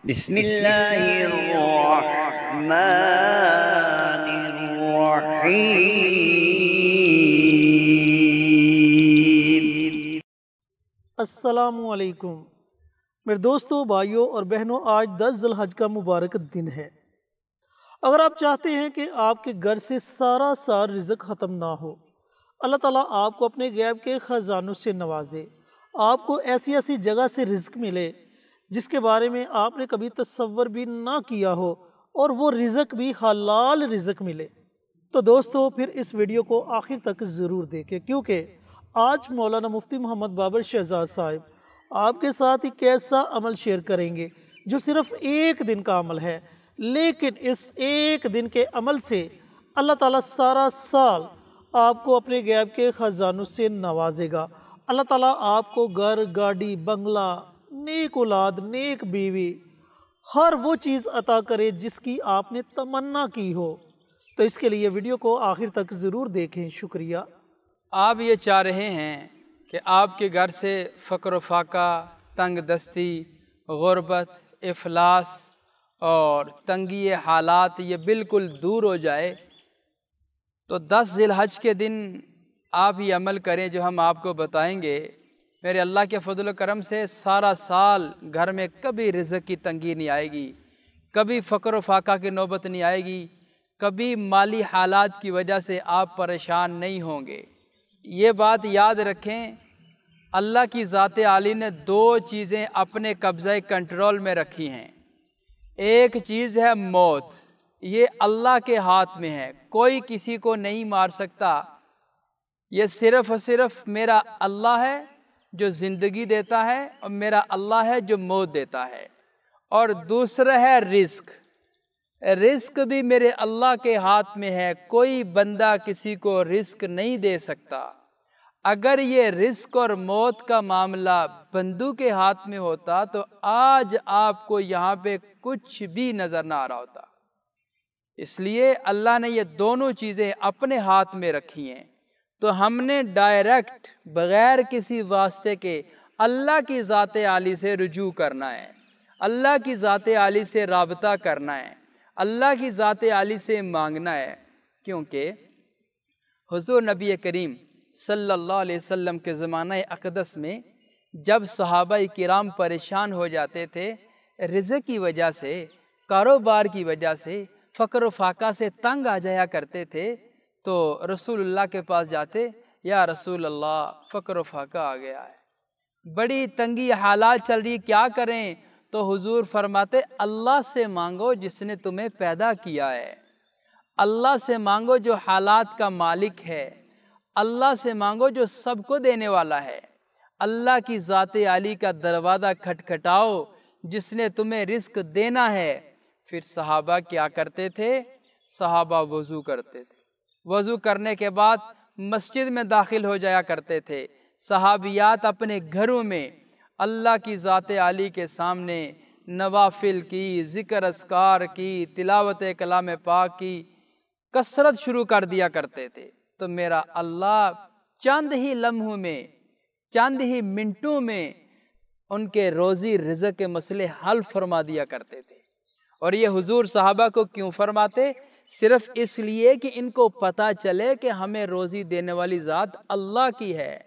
بسم اللہ الرحمن الرحیم۔ السلام علیکم میرے دوستوں، بھائیوں اور بہنوں، آج 10 ذی الحج کا مبارک دن ہے۔ اگر آپ چاہتے ہیں کہ آپ کے گھر سے سارا سال رزق ختم نہ ہو، اللہ تعالیٰ آپ کو اپنے غیب کے خزانوں سے نوازے، آپ کو ایسی ایسی جگہ سے رزق ملے جس کے بارے میں آپ نے کبھی تصور بھی نہ کیا ہو، اور وہ رزق بھی حلال رزق ملے، تو دوستو پھر اس ویڈیو کو آخر تک ضرور دیکھیں، کیونکہ آج مولانا مفتی محمد بابر شہزاد صاحب آپ کے ساتھ ایک ایسا عمل شیئر کریں گے جو صرف ایک دن کا عمل ہے، لیکن اس ایک دن کے عمل سے اللہ تعالیٰ سارا سال آپ کو اپنے غیب کے خزانوں سے نوازے گا۔ اللہ تعالیٰ آپ کو گھر، گاڑی، بنگلہ، نیک اولاد، نیک بیوی، ہر وہ چیز عطا کرے جس کی آپ نے تمنا کی ہو۔ تو اس کے لیے ویڈیو کو آخر تک ضرور دیکھیں۔ شکریہ۔ آپ یہ چاہ رہے ہیں کہ آپ کے گھر سے فقر و فاقہ، تنگ دستی، غربت، افلاس اور تنگی حالات یہ بالکل دور ہو جائے، تو 10 ذی الحج کے دن آپ یہ عمل کریں جو ہم آپ کو بتائیں گے۔ میرے اللہ کے فضل و کرم سے سارا سال گھر میں کبھی رزق کی تنگی نہیں آئے گی، کبھی فقر و فاقہ کی نوبت نہیں آئے گی، کبھی مالی حالات کی وجہ سے آپ پریشان نہیں ہوں گے۔ یہ بات یاد رکھیں، اللہ کی ذات عالی نے 2 چیزیں اپنے قبضہ کنٹرول میں رکھی ہیں۔ ایک چیز ہے موت، یہ اللہ کے ہاتھ میں ہے، کوئی کسی کو نہیں مار سکتا، یہ صرف اور صرف میرا اللہ ہے جو زندگی دیتا ہے، اور میرا اللہ ہے جو موت دیتا ہے۔ اور دوسرا ہے رزق، رزق بھی میرے اللہ کے ہاتھ میں ہے، کوئی بندہ کسی کو رزق نہیں دے سکتا۔ اگر یہ رزق اور موت کا معاملہ بندوں کے ہاتھ میں ہوتا تو آج آپ کو یہاں پہ کچھ بھی نظر نہ آ رہا ہوتا۔ اس لیے اللہ نے یہ دونوں چیزیں اپنے ہاتھ میں رکھی ہیں، تو ہم نے ڈائریکٹ بغیر کسی واسطے کے اللہ کی ذات عالی سے رجوع کرنا ہے، اللہ کی ذات عالی سے رابطہ کرنا ہے، اللہ کی ذات عالی سے مانگنا ہے، کیونکہ حضور نبی کریم صلی اللہ علیہ وسلم کے زمانہ اقدس میں جب صحابہ کرام پریشان ہو جاتے تھے، رزق کی وجہ سے، کاروبار کی وجہ سے، فقر و فاقہ سے تنگ آ جایا کرتے تھے، تو رسول اللہ کے پاس جاتے، یا رسول اللہ فقر و فاقہ آ گیا ہے، بڑی تنگی حالات چل رہی، کیا کریں؟ تو حضور فرماتے اللہ سے مانگو جس نے تمہیں پیدا کیا ہے، اللہ سے مانگو جو حالات کا مالک ہے، اللہ سے مانگو جو سب کو دینے والا ہے، اللہ کی ذات عالی کا دروازہ کھٹکھٹاؤ جس نے تمہیں رزق دینا ہے۔ پھر صحابہ کیا کرتے تھے؟ صحابہ وضو کرتے تھے، وضو کرنے کے بعد مسجد میں داخل ہو جایا کرتے تھے، صحابیات اپنے گھروں میں اللہ کی ذات عالی کے سامنے نوافل کی، ذکر اذکار کی، تلاوت کلام پاک کی کثرت شروع کر دیا کرتے تھے، تو میرا اللہ چند ہی لمحوں میں، چند ہی منٹوں میں ان کے روزی رزق کے مسئلے حل فرما دیا کرتے تھے۔ اور یہ حضور صحابہ کو کیوں فرماتے؟ صرف اس لیے کہ ان کو پتہ چلے کہ ہمیں روزی دینے والی ذات اللہ کی ہے،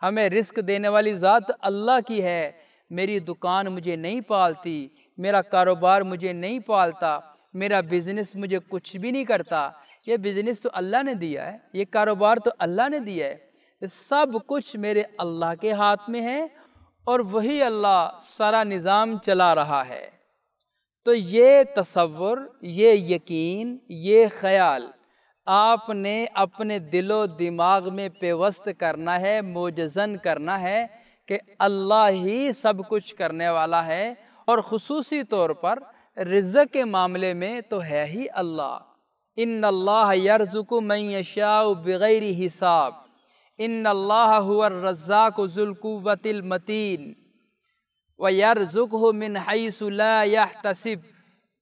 ہمیں رزق دینے والی ذات اللہ کی ہے۔ میری دکان مجھے نہیں پالتی، میرا کاروبار مجھے نہیں پالتا، میرا بزنس مجھے کچھ بھی نہیں کرتا، یہ بزنس تو اللہ نے دیا ہے، یہ کاروبار تو اللہ نے دیا ہے، سب کچھ میرے اللہ کے ہاتھ میں ہے، اور وہی اللہ سارا نظام چلا رہا ہے۔ تو یہ تصور، یہ یقین، یہ خیال آپ نے اپنے دل و دماغ میں پیوست کرنا ہے، موجزن کرنا ہے کہ اللہ ہی سب کچھ کرنے والا ہے، اور خصوصی طور پر رزق کے معاملے میں تو ہے ہی اللہ۔ ان اللہ یرزق من یشاء بغیر حساب، ان اللہ هو الرزاق ذو القوۃ المتین وَيَرْزُقْهُ مِنْ حَيْثُ لَا يَحْتَسِبْ۔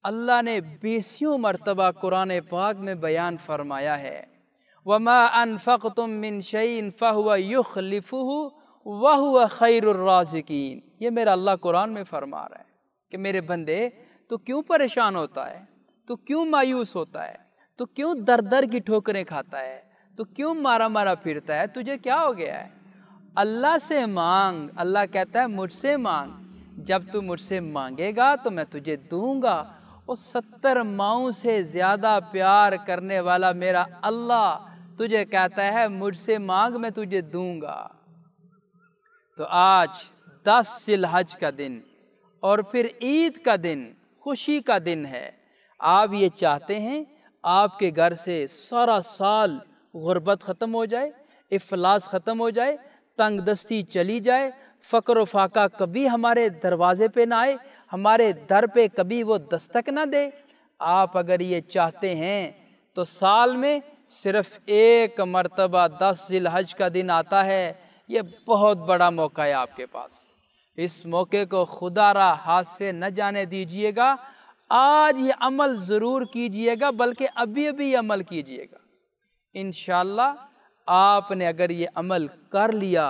اللہ نے 20 مرتبہ قرآن پاک میں بیان فرمایا ہے، وَمَا أَنفَقْتُم مِّن شَيْءٍ فَهُوَ يُخْلِفُهُ وَهُوَ خَيْرُ الرَّازِقِينَ۔ یہ میرا اللہ قرآن میں فرما رہا ہے کہ میرے بندے تو کیوں پریشان ہوتا ہے، تو کیوں مایوس ہوتا ہے، تو کیوں در در کی ٹھوکریں کھاتا ہے، تو کیوں مارا مارا پھرتا ہے، تجھے کیا ہو گیا ہے؟ اللہ سے مانگ۔ اللہ کہتا ہے مجھ سے مانگ، جب تو مجھ سے مانگے گا تو میں تجھے دوں گا۔ وہ 70 ماؤں سے زیادہ پیار کرنے والا میرا اللہ تجھے کہتا ہے مجھ سے مانگ، میں تجھے دوں گا۔ تو آج 10 ذی الحج کا دن اور پھر عید کا دن، خوشی کا دن ہے۔ آپ یہ چاہتے ہیں آپ کے گھر سے سارا سال غربت ختم ہو جائے، افلاس ختم ہو جائے، تنگ دستی چلی جائے، فقر و فاقہ کبھی ہمارے دروازے پہ نہ آئے، ہمارے در پہ کبھی وہ دستک نہ دے۔ آپ اگر یہ چاہتے ہیں تو سال میں صرف ایک مرتبہ 10 ذی الحج کا دن آتا ہے، یہ بہت بڑا موقع ہے آپ کے پاس۔ اس موقع کو خدا را ہاتھ سے نہ جانے دیجئے گا۔ آج یہ عمل ضرور کیجئے گا، بلکہ ابھی ابھی عمل کیجئے گا۔ انشاءاللہ آپ نے اگر یہ عمل کر لیا،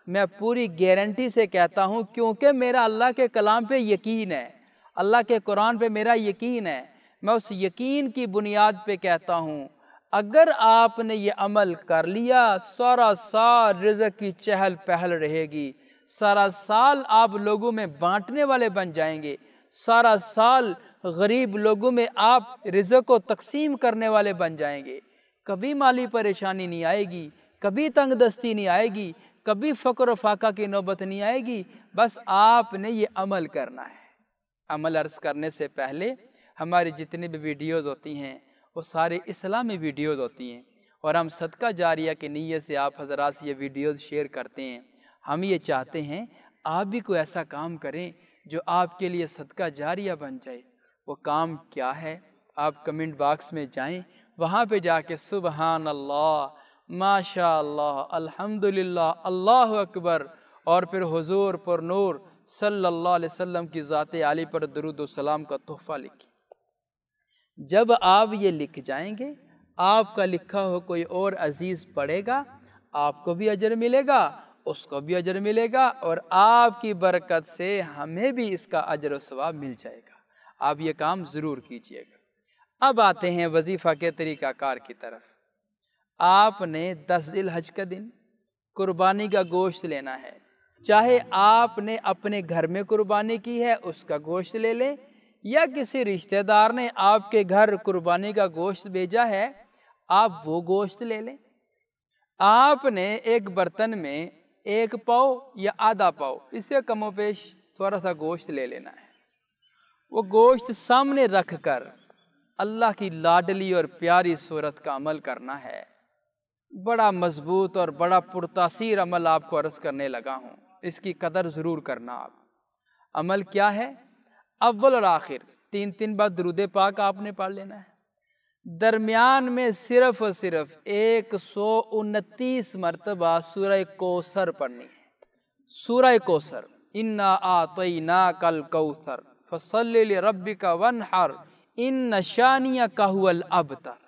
میں پوری گارنٹی سے کہتا ہوں، کیونکہ میرا اللہ کے کلام پہ یقین ہے، اللہ کے قرآن پہ میرا یقین ہے، میں اس یقین کی بنیاد پہ کہتا ہوں اگر آپ نے یہ عمل کر لیا، سارا سال رزق کی چہل پہل رہے گی، سارا سال آپ لوگوں میں بانٹنے والے بن جائیں گے، سارا سال غریب لوگوں میں آپ رزق کو تقسیم کرنے والے بن جائیں گے، کبھی مالی پریشانی نہیں آئے گی، کبھی تنگ دستی نہیں آئے گی، کبھی فقر و فاقہ کی نوبت نہیں آئے گی۔ بس آپ نے یہ عمل کرنا ہے۔ عمل عرض کرنے سے پہلے ہماری جتنی بھی ویڈیوز ہوتی ہیں وہ سارے اسلامی ویڈیوز ہوتی ہیں، اور ہم صدقہ جاریہ کی نیت سے آپ حضرات سے یہ ویڈیوز شیئر کرتے ہیں۔ ہم یہ چاہتے ہیں آپ بھی کوئی ایسا کام کریں جو آپ کے لیے صدقہ جاریہ بن جائے۔ وہ کام کیا ہے؟ آپ کمنٹ باکس میں جائیں، وہاں پہ جا کے سبحان اللہ، ماشاء اللہ، الحمدللہ، اللہ اکبر، اور پھر حضور پر نور صلی اللہ علیہ وسلم کی ذات عالی پر درود و سلام کا تحفہ لکھیں۔ جب آپ یہ لکھ جائیں گے، آپ کا لکھا ہو کوئی اور عزیز پڑھے گا، آپ کو بھی اجر ملے گا، اس کو بھی اجر ملے گا، اور آپ کی برکت سے ہمیں بھی اس کا اجر و ثواب مل جائے گا۔ آپ یہ کام ضرور کیجئے گا۔ اب آتے ہیں وظیفہ کے طریقہ کار کی طرف۔ آپ نے 10 ذی الحج کا دن قربانی کا گوشت لینا ہے، چاہے آپ نے اپنے گھر میں قربانی کی ہے اس کا گوشت لے لیں، یا کسی رشتہ دار نے آپ کے گھر قربانی کا گوشت بھیجا ہے، آپ وہ گوشت لے لیں۔ آپ نے ایک برتن میں 1 پاؤ یا آدھا پاؤ، اس سے کم و بیش تھوڑا سا گوشت لے لینا ہے۔ وہ گوشت سامنے رکھ کر اللہ کی لاڈلی اور پیاری صورت کا عمل کرنا ہے۔ بڑا مضبوط اور بڑا پرتاثیر عمل آپ کو عرض کرنے لگا ہوں، اس کی قدر ضرور کرنا۔ آپ عمل کیا ہے؟ اول اور آخر 3 بار درود پاک آپ نے پڑھ لینا ہے۔ درمیان میں صرف اور صرف 129 مرتبہ سورہ کوثر پڑھنی ہے۔ سورہ کوثر، انا اعطیناک الکوثر فصلی لربک وانحر ان شانئک ھو الابتر۔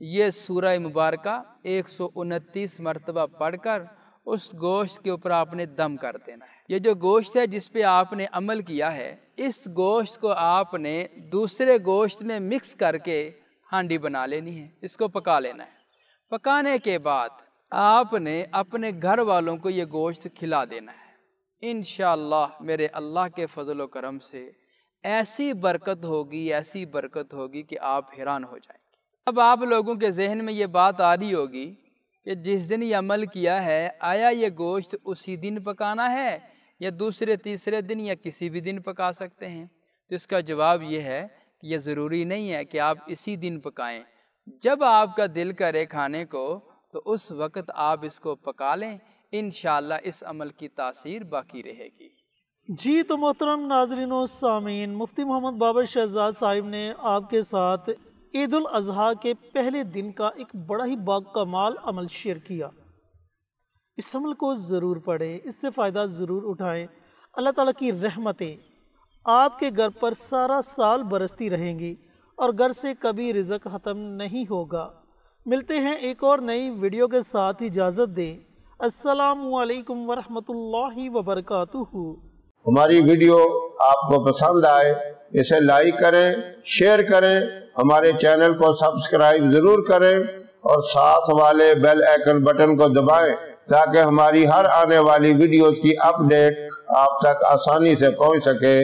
یہ سورہ مبارکہ 129 مرتبہ پڑھ کر اس گوشت کے اوپر آپ نے دم کر دینا ہے۔ یہ جو گوشت ہے جس پہ آپ نے عمل کیا ہے، اس گوشت کو آپ نے دوسرے گوشت میں مکس کر کے ہانڈی بنا لینی ہے، اس کو پکا لینا ہے۔ پکانے کے بعد آپ نے اپنے گھر والوں کو یہ گوشت کھلا دینا ہے۔ انشاءاللہ میرے اللہ کے فضل و کرم سے ایسی برکت ہوگی، ایسی برکت ہوگی کہ آپ حیران ہو جائیں گے۔ اب آپ لوگوں کے ذہن میں یہ بات آ رہی ہوگی کہ جس دن یہ عمل کیا ہے، آیا یہ گوشت اسی دن پکانا ہے یا دوسرے تیسرے دن یا کسی بھی دن پکا سکتے ہیں؟ تو اس کا جواب یہ ہے کہ یہ ضروری نہیں ہے کہ آپ اسی دن پکائیں۔ جب آپ کا دل کرے کھانے کو تو اس وقت آپ اس کو پکا لیں، انشاءاللہ اس عمل کی تاثیر باقی رہے گی۔ جی تو محترم ناظرین و سامعین، مفتی محمد بابر شہزاد صاحب نے آپ کے ساتھ عید الاضحیٰ کے پہلے دن کا ایک بڑا ہی باکمال عمل شیئر کیا۔ اس عمل کو ضرور پڑھیں، اس سے فائدہ ضرور اٹھائیں۔ اللہ تعالیٰ کی رحمتیں آپ کے گھر پر سارا سال برستی رہیں گی اور گھر سے کبھی رزق ختم نہیں ہوگا۔ ملتے ہیں ایک اور نئی ویڈیو کے ساتھ، اجازت دیں۔ السلام علیکم ورحمۃ اللہ وبرکاتہ۔ ہماری ویڈیو آپ کو پسند آئے اسے لائک کریں، شیئر کریں، ہمارے چینل کو سبسکرائب ضرور کریں اور ساتھ والے بیل آئیکن بٹن کو دبائیں تاکہ ہماری ہر آنے والی ویڈیوز کی اپ ڈیٹ آپ تک آسانی سے پہنچ سکے۔